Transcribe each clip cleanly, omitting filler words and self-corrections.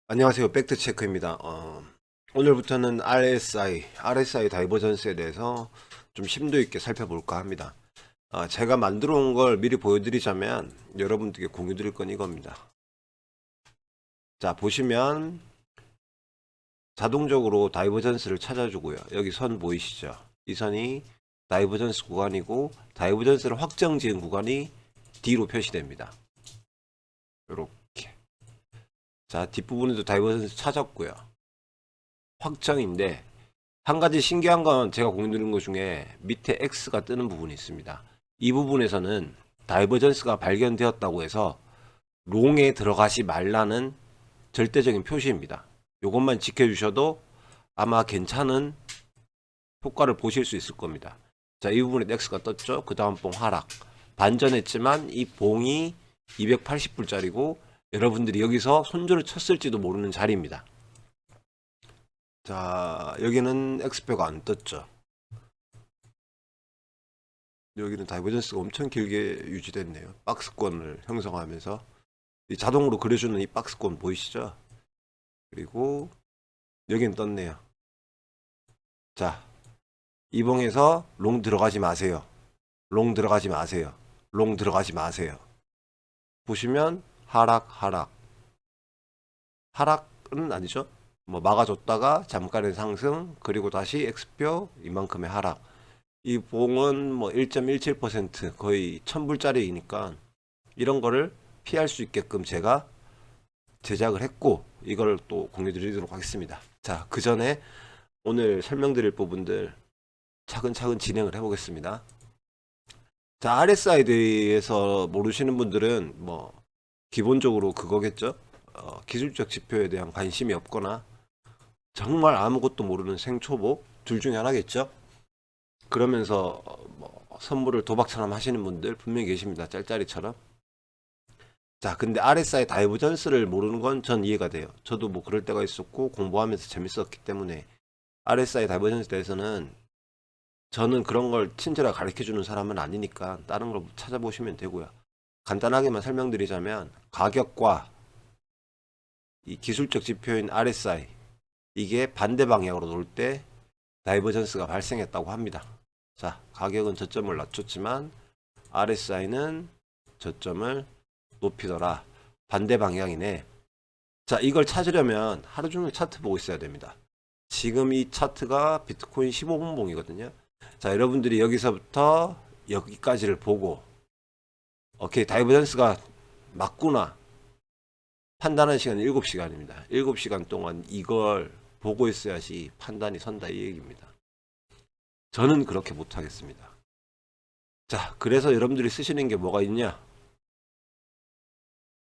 안녕하세요. 팩트체크입니다. 오늘부터는 RSI 다이버전스에 대해서 좀 심도 있게 살펴볼까 합니다. 제가 만들어 온 걸 미리 보여드리자면 여러분들께 공유 드릴 건 이겁니다. 자, 보시면 자동적으로 다이버전스를 찾아주고요. 여기 선 보이시죠? 이 선이 다이버전스 구간이고 다이버전스를 확정 지은 구간이 D로 표시됩니다. 이렇게. 자, 뒷부분에도 다이버전스 찾았고요. 확정인데 한 가지 신기한 건 제가 공유 드린 것 중에 밑에 X가 뜨는 부분이 있습니다. 이 부분에서는 다이버전스가 발견되었다고 해서 롱에 들어가지 말라는 절대적인 표시입니다. 이것만 지켜주셔도 아마 괜찮은 효과를 보실 수 있을 겁니다. 자, 이 부분에 X가 떴죠. 그 다음 봉 하락. 반전했지만 이 봉이 280불짜리고 여러분들이 여기서 손절을 쳤을지도 모르는 자리입니다. 자, 여기는 X표가 안 떴죠. 여기는 다이버전스가 엄청 길게 유지됐네요. 박스권을 형성하면서 이 자동으로 그려주는 이 박스권 보이시죠? 그리고 여기는 떴네요. 자, 이봉에서 롱 들어가지 마세요. 롱 들어가지 마세요. 롱 들어가지 마세요. 보시면 하락은 아니죠. 뭐 막아줬다가 잠깐의 상승, 그리고 다시 X표 이만큼의 하락. 이 봉은 뭐 1.17% 거의 1000불짜리이니까 이런 거를 피할 수 있게끔 제가 제작을 했고 이걸 또 공유 드리도록 하겠습니다. 자, 그 전에 오늘 설명드릴 부분들 차근차근 진행을 해보겠습니다. 자, RSI에 대해서 모르시는 분들은 뭐 기본적으로 그거겠죠. 기술적 지표에 대한 관심이 없거나 정말 아무것도 모르는 생초보 둘 중에 하나겠죠. 그러면서 뭐 선물을 도박처럼 하시는 분들 분명히 계십니다. 짤짤이처럼. 자, 근데 RSI 다이버전스를 모르는 건 전 이해가 돼요. 저도 뭐 그럴 때가 있었고 공부하면서 재밌었기 때문에 RSI 다이버전스에 대해서는 저는 그런 걸 친절하게 가르쳐 주는 사람은 아니니까 다른 걸 찾아보시면 되고요. 간단하게만 설명드리자면 가격과 이 기술적 지표인 RSI 이게 반대 방향으로 놀 때 다이버전스가 발생했다고 합니다. 자, 가격은 저점을 낮췄지만 RSI는 저점을 높이더라. 반대 방향이네. 자, 이걸 찾으려면 하루 종일 차트 보고 있어야 됩니다. 지금 이 차트가 비트코인 15분봉이거든요. 자, 여러분들이 여기서부터 여기까지를 보고 오케이, 다이버전스가 맞구나 판단하는 시간은 7시간입니다. 7시간 동안 이걸 보고 있어야지 판단이 선다 이 얘기입니다. 저는 그렇게 못하겠습니다. 자, 그래서 여러분들이 쓰시는 게 뭐가 있냐?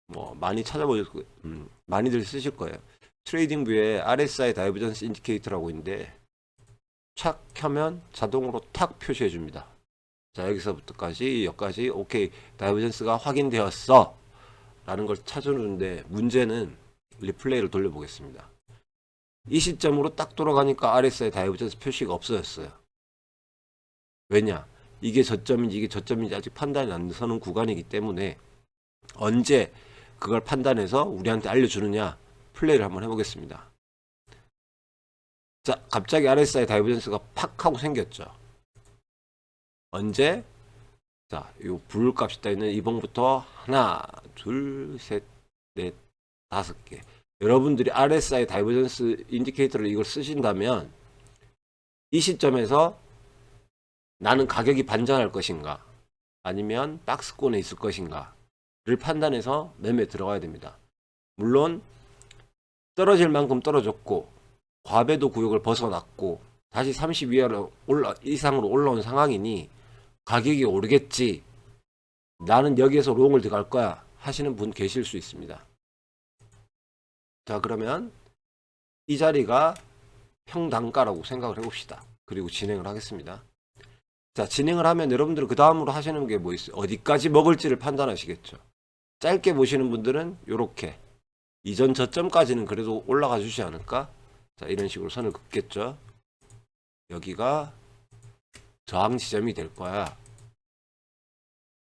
뭐 많이 많이들 쓰실 거예요. 트레이딩 뷰에 RSI 다이버전스 인디케이터라고 있는데 착 켜면 자동으로 탁 표시해 줍니다. 자, 여기서부터까지 여기까지 오케이, 다이버전스가 확인되었어 라는 걸 찾아주는데 문제는 리플레이를 돌려보겠습니다. 이 시점으로 딱 돌아가니까 RSI 다이버전스 표시가 없어졌어요. 왜냐? 이게 저점인지 아직 판단이 안 서는 구간이기 때문에 언제 그걸 판단해서 우리한테 알려주느냐 플레이를 한번 해보겠습니다. 자, 갑자기 RSI 다이버전스가 팍 하고 생겼죠. 언제? 자, 요 불값이 떠 있는 이봉부터 하나, 둘, 셋, 넷, 5개. 여러분들이 RSI 다이버전스 인디케이터를 이걸 쓰신다면 이 시점에서 나는 가격이 반전할 것인가 아니면 박스권에 있을 것인가를 판단해서 매매에 들어가야 됩니다. 물론 떨어질 만큼 떨어졌고 과배도 구역을 벗어났고 다시 30 이상으로 올라온 상황이니 가격이 오르겠지, 나는 여기에서 롱을 들어갈 거야 하시는 분 계실 수 있습니다. 자, 그러면 이 자리가 평단가라고 생각을 해봅시다. 그리고 진행을 하겠습니다. 자, 진행을 하면 여러분들은 그 다음으로 하시는 게 뭐 있어요? 어디까지 먹을지를 판단하시겠죠. 짧게 보시는 분들은 이렇게 이전 저점까지는 그래도 올라가 주지 않을까? 자, 이런 식으로 선을 긋겠죠. 여기가 저항 지점이 될 거야.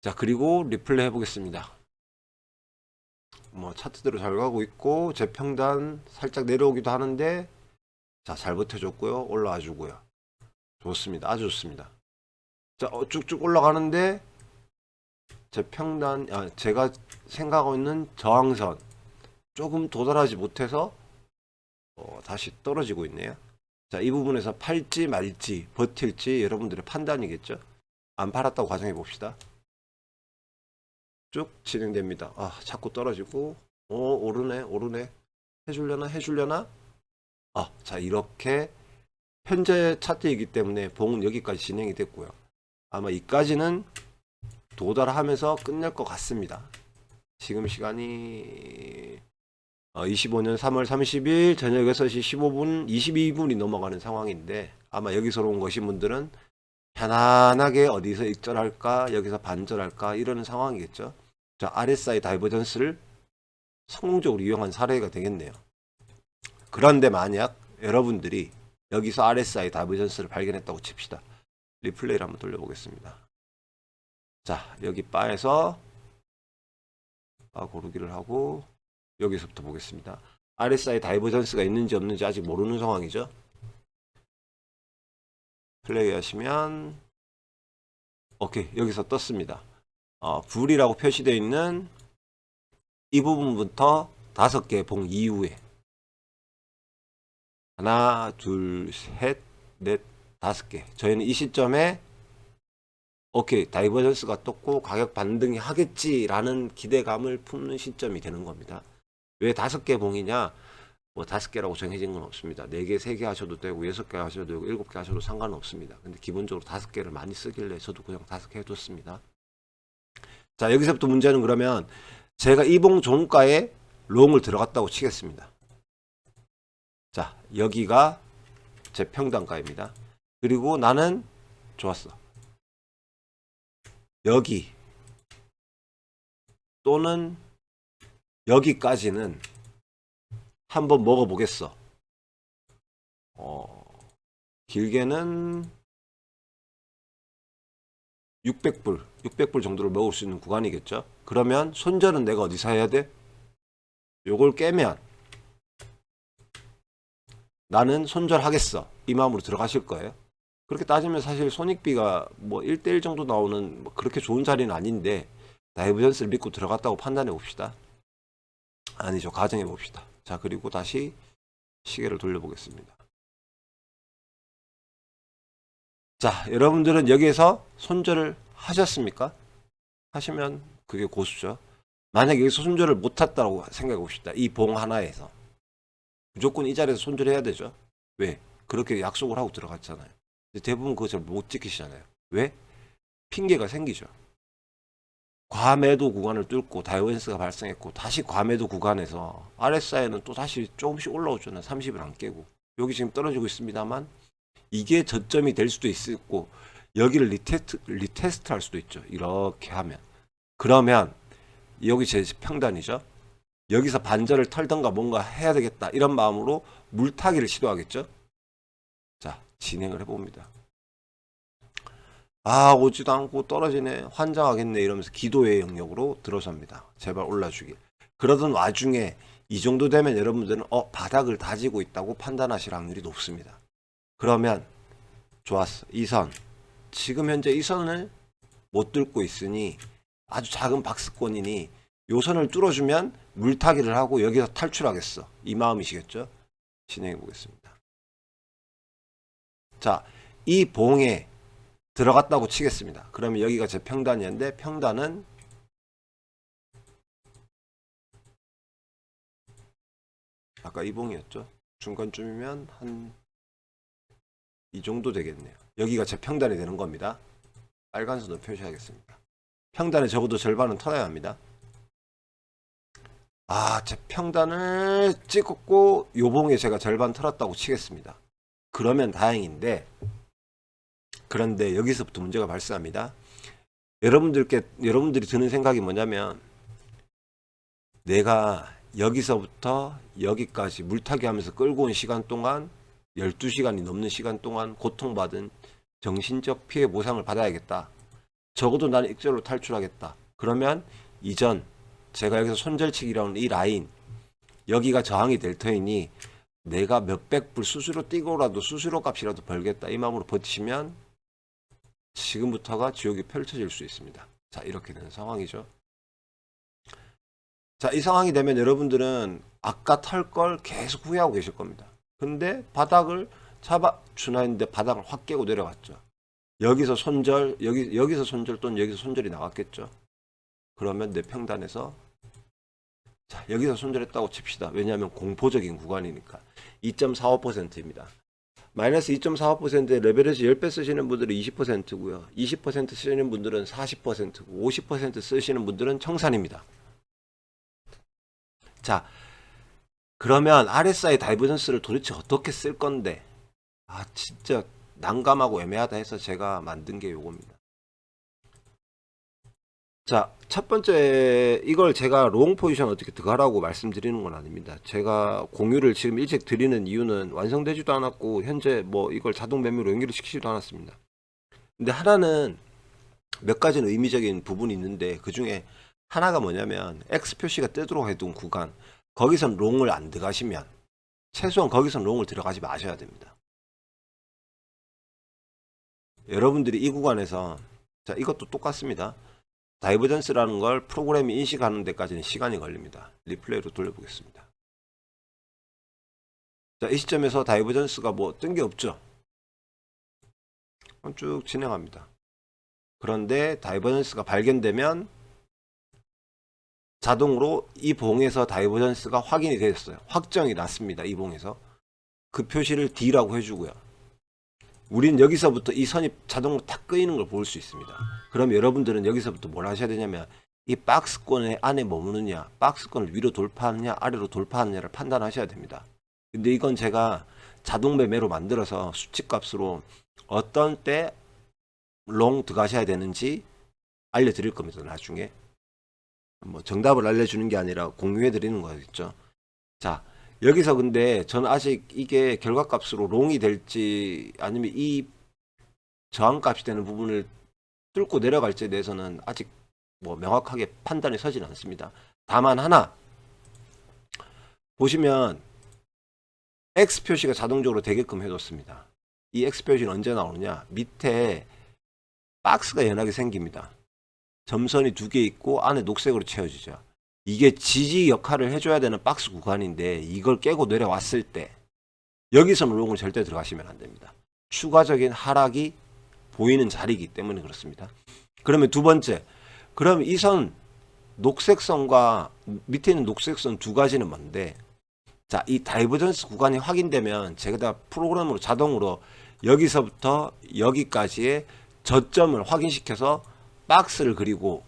자, 그리고 리플레이 해보겠습니다. 뭐 차트대로 잘 가고 있고 재평단 살짝 내려오기도 하는데 자, 잘 버텨줬고요. 올라와 주고요. 좋습니다. 아주 좋습니다. 자, 쭉쭉 올라가는데 재평단, 제가 생각하고 있는 저항선 조금 도달하지 못해서 다시 떨어지고 있네요. 자, 이 부분에서 팔지 말지 버틸지 여러분들의 판단이겠죠. 안 팔았다고 가정해 봅시다. 쭉 진행됩니다. 아, 자꾸 떨어지고 오르네 해주려나. 자, 이렇게 현재 차트이기 때문에 봉은 여기까지 진행이 됐고요. 아마 이까지는 도달하면서 끝낼 것 같습니다. 지금 시간이 25년 3월 30일 저녁 6시 15분 22분이 넘어가는 상황인데 아마 여기서 온 것인 분들은 편안하게 어디서 익절할까 여기서 반절할까 이러는 상황이겠죠. 자, RSI 다이버전스를 성공적으로 이용한 사례가 되겠네요. 그런데 만약 여러분들이 여기서 RSI 다이버전스를 발견했다고 칩시다. 리플레이를 한번 돌려보겠습니다. 자, 여기 바에서 고르기를 하고 여기서부터 보겠습니다. RSI 다이버전스가 있는지 없는지 아직 모르는 상황이죠. 플레이 하시면 오케이, 여기서 떴습니다. 불이라고 표시되어 있는 이 부분부터 5개 봉 이후에 하나, 둘, 셋, 넷, 5개. 저희는 이 시점에 오케이, 다이버전스가 떴고 가격 반등이 하겠지라는 기대감을 품는 시점이 되는 겁니다. 왜 5개 봉이냐? 뭐 5개라고 정해진 건 없습니다. 4개, 3개 하셔도 되고 6개 하셔도 되고 7개 하셔도 상관은 없습니다. 근데 기본적으로 5개를 많이 쓰길래 저도 그냥 5개 해뒀습니다. 자, 여기서부터 문제는 그러면 제가 이 봉 종가에 롱을 들어갔다고 치겠습니다. 자, 여기가 제 평단가입니다. 그리고 나는 좋았어. 여기 또는 여기까지는 한번 먹어보겠어. 길게는 600불 정도를 먹을 수 있는 구간이겠죠. 그러면 손절은 내가 어디서 해야 돼? 요걸 깨면 나는 손절하겠어. 이 마음으로 들어가실 거예요. 그렇게 따지면 사실 손익비가 뭐 1대1 정도 나오는 뭐 그렇게 좋은 자리는 아닌데 다이버전스를 믿고 들어갔다고 판단해 봅시다. 아니죠. 가정해 봅시다. 자, 그리고 다시 시계를 돌려보겠습니다. 자, 여러분들은 여기에서 손절을 하셨습니까? 하시면 그게 고수죠. 만약에 여기서 손절을 못했다고 생각해 봅시다. 이 봉 하나에서 무조건 이 자리에서 손절해야 되죠. 왜? 그렇게 약속을 하고 들어갔잖아요. 대부분 그거 잘 못 지키시잖아요. 왜? 핑계가 생기죠. 과매도 구간을 뚫고 다이버전스가 발생했고 다시 과매도 구간에서 RSI는 또 다시 조금씩 올라오잖아요. 30을 안 깨고 여기 지금 떨어지고 있습니다만 이게 저점이 될 수도 있고 여기를 리테스트 할 수도 있죠. 이렇게 하면 그러면 여기 제 평단이죠. 여기서 반절을 털던가 뭔가 해야 되겠다 이런 마음으로 물타기를 시도하겠죠. 자, 진행을 해봅니다. 오지도 않고 떨어지네, 환장하겠네 이러면서 기도의 영역으로 들어섭니다. 제발 올라주길. 그러던 와중에 이 정도 되면 여러분들은 바닥을 다지고 있다고 판단하실 확률이 높습니다. 그러면 좋았어. 이 선, 지금 현재 이 선을 못 뚫고 있으니 아주 작은 박스권이니 요 선을 뚫어주면 물타기를 하고 여기서 탈출하겠어. 이 마음이시겠죠? 진행해 보겠습니다. 자, 이 봉에 들어갔다고 치겠습니다. 그러면 여기가 제 평단이었는데 평단은 아까 이 봉이었죠. 중간쯤이면 한 이 정도 되겠네요. 여기가 제 평단이 되는 겁니다. 빨간 선으로 표시하겠습니다. 평단의 적어도 절반은 털어야 합니다. 제 평단을 찍었고 요 봉에 제가 절반 털었다고 치겠습니다. 그러면 다행인데 그런데 여기서부터 문제가 발생합니다. 여러분들이 드는 생각이 뭐냐면 내가 여기서부터 여기까지 물타기 하면서 끌고 온 시간 동안 12시간이 넘는 시간 동안 고통받은 정신적 피해 보상을 받아야겠다. 적어도 나는 익절로 탈출하겠다. 그러면 이전 제가 여기서 손절치기라는 이 라인 여기가 저항이 될 터이니 내가 몇백 불 수수료 띄고라도 수수료 값이라도 벌겠다 이 마음으로 버티시면 지금부터가 지옥이 펼쳐질 수 있습니다. 자, 이렇게 되는 상황이죠. 자, 이 상황이 되면 여러분들은 아까 털 걸 계속 후회하고 계실 겁니다. 근데 바닥을 잡아주나 했는데 바닥을 확 깨고 내려갔죠. 여기서 손절, 여기서 손절 또는 여기서 손절이 나왔겠죠. 그러면 내 평단에서 자, 여기서 손절했다고 칩시다. 왜냐하면 공포적인 구간이니까 2.45%입니다. 마이너스 2.45%의 레버리지 10배 쓰시는 분들은 20%고요. 20% 쓰시는 분들은 40%고 50% 쓰시는 분들은 청산입니다. 자, 그러면 RSI 다이버전스를 도대체 어떻게 쓸 건데? 아, 진짜 난감하고 애매하다 해서 제가 만든 게 요겁니다. 자, 첫 번째 이걸 제가 롱 포지션 어떻게 들어가라고 말씀드리는 건 아닙니다. 제가 공유를 지금 일찍 드리는 이유는 완성되지도 않았고 현재 뭐 이걸 자동 매매로 연결을 시키지도 않았습니다. 근데 하나는 몇 가지는 의미적인 부분이 있는데 그 중에 하나가 뭐냐면 X 표시가 뜨도록 해둔 구간 거기선 롱을 안 들어가시면 최소한 거기선 롱을 들어가지 마셔야 됩니다. 여러분들이 이 구간에서 자, 이것도 똑같습니다. 다이버전스라는 걸 프로그램이 인식하는 데까지는 시간이 걸립니다. 리플레이로 돌려보겠습니다. 자, 이 시점에서 다이버전스가 뭐 뜬 게 없죠. 쭉 진행합니다. 그런데 다이버전스가 발견되면 자동으로 이 봉에서 다이버전스가 확인이 됐어요. 확정이 났습니다. 이 봉에서. 그 표시를 D라고 해주고요. 우린 여기서부터 이 선이 자동으로 탁 끄이는 걸 볼 수 있습니다. 그럼 여러분들은 여기서부터 뭘 하셔야 되냐면 이 박스권 안에 머무느냐 박스권을 위로 돌파하느냐 아래로 돌파하느냐를 판단하셔야 됩니다. 근데 이건 제가 자동 매매로 만들어서 수치값으로 어떤 때 롱 들어가셔야 되는지 알려드릴 겁니다. 나중에 뭐 정답을 알려주는 게 아니라 공유해 드리는 거겠죠. 자, 여기서 근데 저는 아직 이게 결과값으로 롱이 될지 아니면 이 저항값이 되는 부분을 뚫고 내려갈지에 대해서는 아직 뭐 명확하게 판단이 서진 않습니다. 다만 하나 보시면 X 표시가 자동적으로 되게끔 해뒀습니다. 이 X 표시는 언제 나오느냐, 밑에 박스가 연하게 생깁니다. 점선이 두 개 있고 안에 녹색으로 채워지죠. 이게 지지 역할을 해줘야 되는 박스 구간인데 이걸 깨고 내려왔을 때 여기서는 롱을 절대 들어가시면 안 됩니다. 추가적인 하락이 보이는 자리이기 때문에 그렇습니다. 그러면 두 번째, 그럼 이 선 녹색 선과 밑에 있는 녹색 선 두 가지는 뭔데, 자, 이 다이버전스 구간이 확인되면 제가 프로그램으로 자동으로 여기서부터 여기까지의 저점을 확인시켜서 박스를 그리고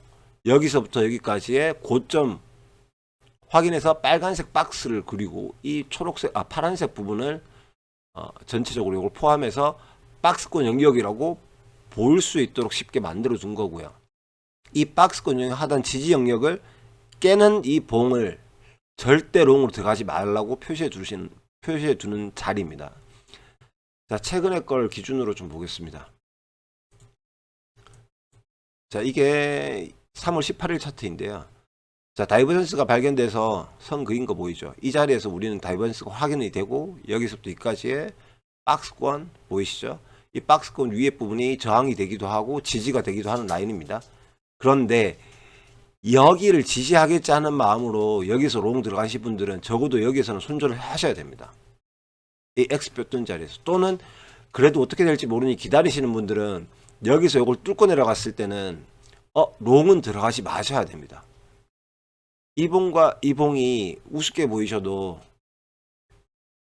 여기서부터 여기까지의 고점 확인해서 빨간색 박스를 그리고 이 초록색 파란색 부분을 전체적으로 이걸 포함해서 박스권 영역이라고 볼 수 있도록 쉽게 만들어 둔 거고요. 이 박스권 영역 하단 지지 영역을 깨는 이 봉을 절대 롱으로 들어가지 말라고 표시해 두는 자리입니다. 자, 최근에 걸 기준으로 좀 보겠습니다. 자, 이게 3월 18일 차트인데요. 자, 다이버전스가 발견돼서 선 그인 거 보이죠? 이 자리에서 우리는 다이버전스가 확인이 되고 여기서부터 여기까지의 박스권 보이시죠? 이 박스권 위에 부분이 저항이 되기도 하고 지지가 되기도 하는 라인입니다. 그런데 여기를 지지하겠지 하는 마음으로 여기서 롱 들어가신 분들은 적어도 여기서는 손절을 하셔야 됩니다. 이 X표 뜬 자리에서. 또는 그래도 어떻게 될지 모르니 기다리시는 분들은 여기서 이걸 뚫고 내려갔을 때는 롱은 들어가지 마셔야 됩니다. 이 봉과 이 봉이 우습게 보이셔도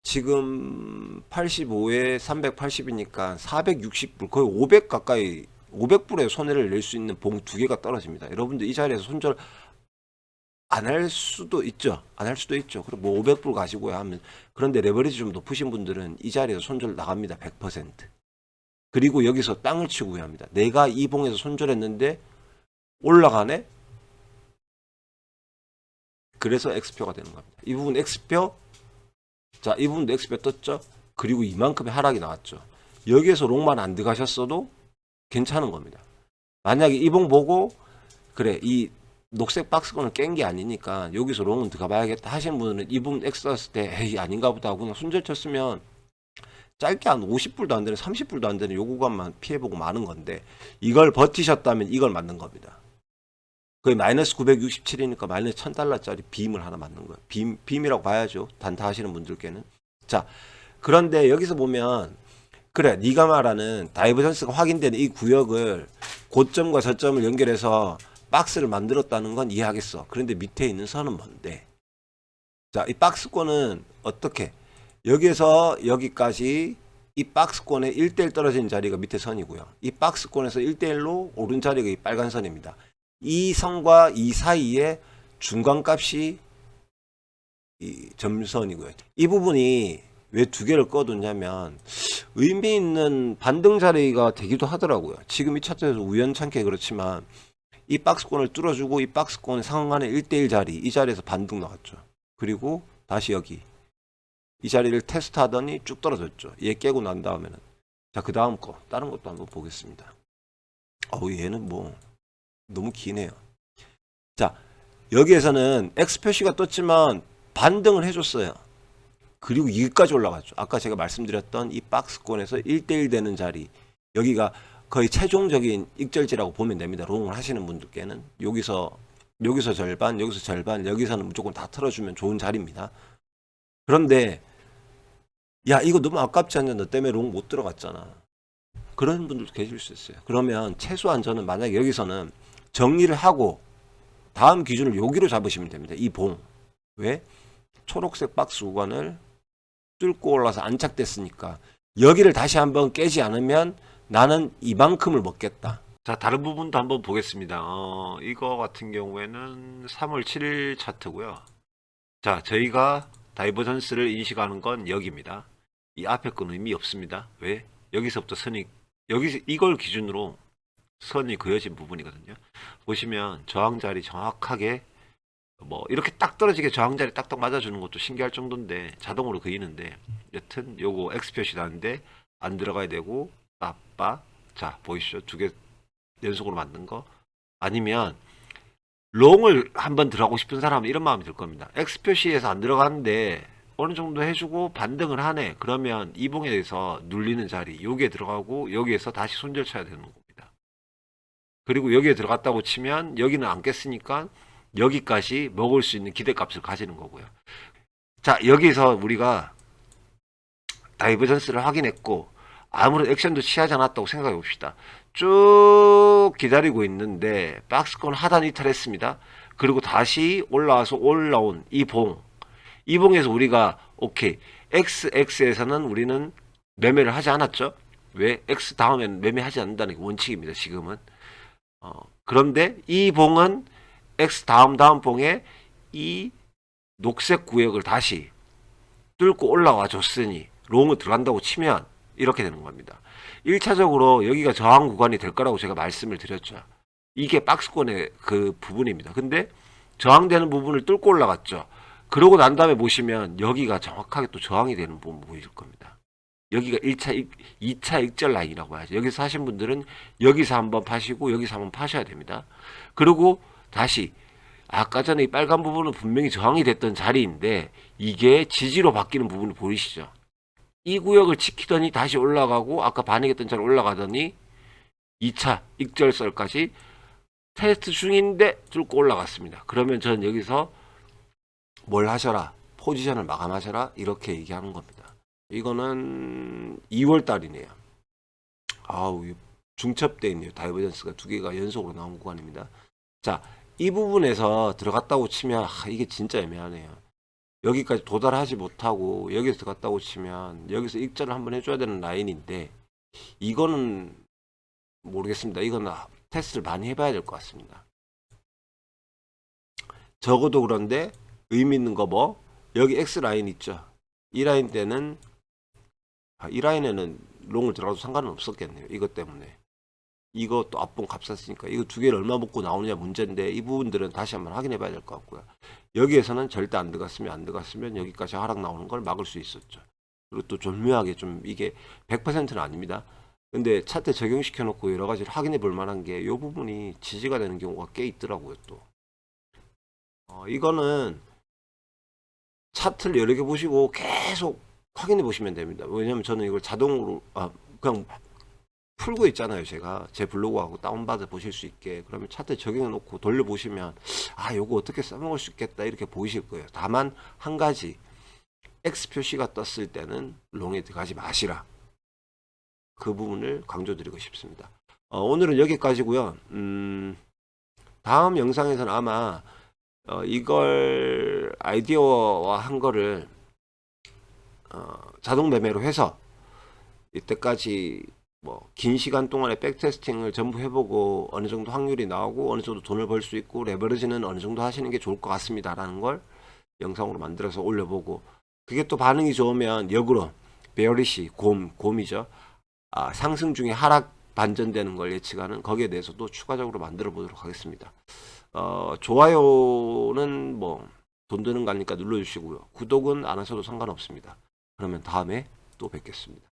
지금 85에 380이니까 460불 거의 500 가까이 500불의 손해를 낼 수 있는 봉 두 개가 떨어집니다. 여러분들 이 자리에서 손절 안 할 수도 있죠. 안 할 수도 있죠. 그럼 뭐 500불 가지고야 하면. 그런데 레버리지 좀 높으신 분들은 이 자리에서 손절 나갑니다. 100%. 그리고 여기서 땅을 치고 합니다. 내가 이 봉에서 손절했는데 올라가네? 그래서 X표가 되는 겁니다. 이 부분 X표, 자, 이 부분도 X표 떴죠? 그리고 이만큼의 하락이 나왔죠. 여기에서 롱만 안 들어가셨어도 괜찮은 겁니다. 만약에 이 봉 보고, 그래, 이 녹색 박스권을 깬 게 아니니까 여기서 롱은 들어가 봐야겠다 하시는 분은 이 부분 X 왔을 때 에이 아닌가 보다 하고 그냥 손절 쳤으면 짧게 한 50불도 안 되는 30불도 안 되는 요 구간만 피해보고 마는 건데 이걸 버티셨다면 이걸 맞는 겁니다. 거의 마이너스 967이니까 마이너스 1000달러짜리 빔을 하나 맞는 거예요. 빔이라고 봐야죠. 단타 하시는 분들께는. 자, 그런데 여기서 보면 그래 네가 말하는 다이버전스가 확인되는 이 구역을 고점과 저점을 연결해서 박스를 만들었다는 건 이해하겠어. 그런데 밑에 있는 선은 뭔데? 자, 이 박스권은 어떻게? 여기에서 여기까지 이 박스권에 1대1 떨어진 자리가 밑에 선이고요. 이 박스권에서 1대1로 오른 자리가 이 빨간 선입니다. 이 선과 이 사이에 중간값이 이 점선이고요. 이 부분이 왜 두 개를 꺼뒀냐면 의미 있는 반등 자리가 되기도 하더라고요. 지금 이 차트에서 우연찮게 그렇지만 이 박스권을 뚫어주고 이 박스권 상한의 1대1 자리 이 자리에서 반등 나왔죠. 그리고 다시 여기 이 자리를 테스트하더니 쭉 떨어졌죠. 얘 깨고 난 다음에는 자 그 다음 거 다른 것도 한번 보겠습니다. 얘는 뭐 너무 기네요. 자 여기에서는 X 표시가 떴지만 반등을 해줬어요. 그리고 여기까지 올라갔죠. 아까 제가 말씀드렸던 이 박스권에서 1대1 되는 자리 여기가 거의 최종적인 익절지라고 보면 됩니다. 롱을 하시는 분들께는 여기서 절반 여기서 절반 여기서는 무조건 다 털어주면 좋은 자리입니다. 그런데 야 이거 너무 아깝지 않냐 너 때문에 롱 못 들어갔잖아. 그런 분들도 계실 수 있어요. 그러면 최소한 저는 만약에 여기서는 정리를 하고 다음 기준을 여기로 잡으시면 됩니다. 이 봉. 왜? 초록색 박스 구간을 뚫고 올라서 안착됐으니까 여기를 다시 한번 깨지 않으면 나는 이만큼을 먹겠다. 자 다른 부분도 한번 보겠습니다. 이거 같은 경우에는 3월 7일 차트고요. 자 저희가 다이버전스를 인식하는 건 여기입니다. 이 앞에 건 의미 없습니다. 왜? 여기서부터 선이 여기 이걸 기준으로 선이 그어진 부분이거든요. 보시면 저항자리 정확하게 뭐 이렇게 딱 떨어지게 저항자리 딱딱 맞아주는 것도 신기할 정도인데 자동으로 그리는데 여튼 요거 X 표시 나는데 안 들어가야 되고 빠빠 자 보이시죠? 두 개 연속으로 만든 거 아니면 롱을 한번 들어가고 싶은 사람은 이런 마음이 들 겁니다. X 표시에서 안 들어가는데 어느 정도 해주고 반등을 하네. 그러면 이봉에 대해서 눌리는 자리 여기에 들어가고 여기에서 다시 손절 쳐야 되는 겁니다. 그리고 여기에 들어갔다고 치면 여기는 안 깼으니까 여기까지 먹을 수 있는 기대값을 가지는 거고요. 자 여기서 우리가 다이버전스를 확인했고 아무런 액션도 취하지 않았다고 생각해 봅시다. 쭉 기다리고 있는데 박스권 하단 이탈했습니다. 그리고 다시 올라와서 올라온 이 봉에서 우리가 오케이 XX에서는 우리는 매매를 하지 않았죠. 왜? X 다음에는 매매하지 않는다는 게 원칙입니다. 지금은 그런데 이 봉은 X 다음 봉에 이 녹색 구역을 다시 뚫고 올라와 줬으니 롱을 들어간다고 치면 이렇게 되는 겁니다. 1차적으로 여기가 저항 구간이 될 거라고 제가 말씀을 드렸죠. 이게 박스권의 그 부분입니다. 근데 저항되는 부분을 뚫고 올라갔죠. 그러고 난 다음에 보시면 여기가 정확하게 또 저항이 되는 부분 보이실 겁니다. 여기가 2차 익절 라인이라고 하죠. 여기서 하신 분들은 여기서 한번 파시고 여기서 한번 파셔야 됩니다. 그리고 다시 아까 전에 이 빨간 부분은 분명히 저항이 됐던 자리인데 이게 지지로 바뀌는 부분이 보이시죠? 이 구역을 지키더니 다시 올라가고 아까 반응했던 자리 올라가더니 2차 익절설까지 테스트 중인데 뚫고 올라갔습니다. 그러면 저는 여기서 뭘 하셔라? 포지션을 마감하셔라? 이렇게 얘기하는 겁니다. 이거는 2월 달이네요. 아우 중첩되어 있네요. 다이버전스가 두 개가 연속으로 나온 구간입니다. 자, 이 부분에서 들어갔다고 치면 이게 진짜 애매하네요. 여기까지 도달하지 못하고 여기서 들어갔다고 치면 여기서 익절을 한번 해줘야 되는 라인인데 이거는 모르겠습니다. 이거는 테스트를 많이 해봐야 될 것 같습니다. 적어도 그런데 의미 있는 거 뭐 여기 X 라인 있죠. 이 라인 때는 이 라인에는 롱을 들어가도 상관은 없었겠네요. 이것 때문에 이것도 앞봉 값쌌으니까 이거 두 개를 얼마 먹고 나오느냐 문제인데 이 부분들은 다시 한번 확인해 봐야 될 것 같고요. 여기에서는 절대 안 들어갔으면 여기까지 하락 나오는 걸 막을 수 있었죠. 그리고 또 절묘하게 좀 이게 100%는 아닙니다. 근데 차트 적용시켜 놓고 여러 가지를 확인해 볼 만한 게 이 부분이 지지가 되는 경우가 꽤 있더라고요. 또 이거는 차트를 여러 개 보시고 계속 확인해 보시면 됩니다. 왜냐면 저는 이걸 자동으로 그냥 풀고 있잖아요. 제가 제 블로그하고 다운받아 보실 수 있게. 그러면 차트에 적용해 놓고 돌려 보시면 요거 어떻게 써먹을 수 있겠다 이렇게 보이실 거예요. 다만 한 가지, X 표시가 떴을 때는 롱에 들어가지 마시라. 그 부분을 강조드리고 싶습니다. 오늘은 여기까지고요. 다음 영상에서는 아마 이걸 아이디어화 한 거를 자동 매매로 해서 이때까지 뭐 긴 시간 동안의 백테스팅을 전부 해보고 어느 정도 확률이 나오고 어느 정도 돈을 벌 수 있고 레버리지는 어느 정도 하시는 게 좋을 것 같습니다 라는 걸 영상으로 만들어서 올려보고, 그게 또 반응이 좋으면 역으로 베어리시 곰이죠. 상승 중에 하락 반전되는 걸 예측하는 거기에 대해서도 추가적으로 만들어 보도록 하겠습니다. 좋아요는 뭐 돈 드는 거 아니까 눌러주시고요. 구독은 안 하셔도 상관없습니다. 그러면 다음에 또 뵙겠습니다.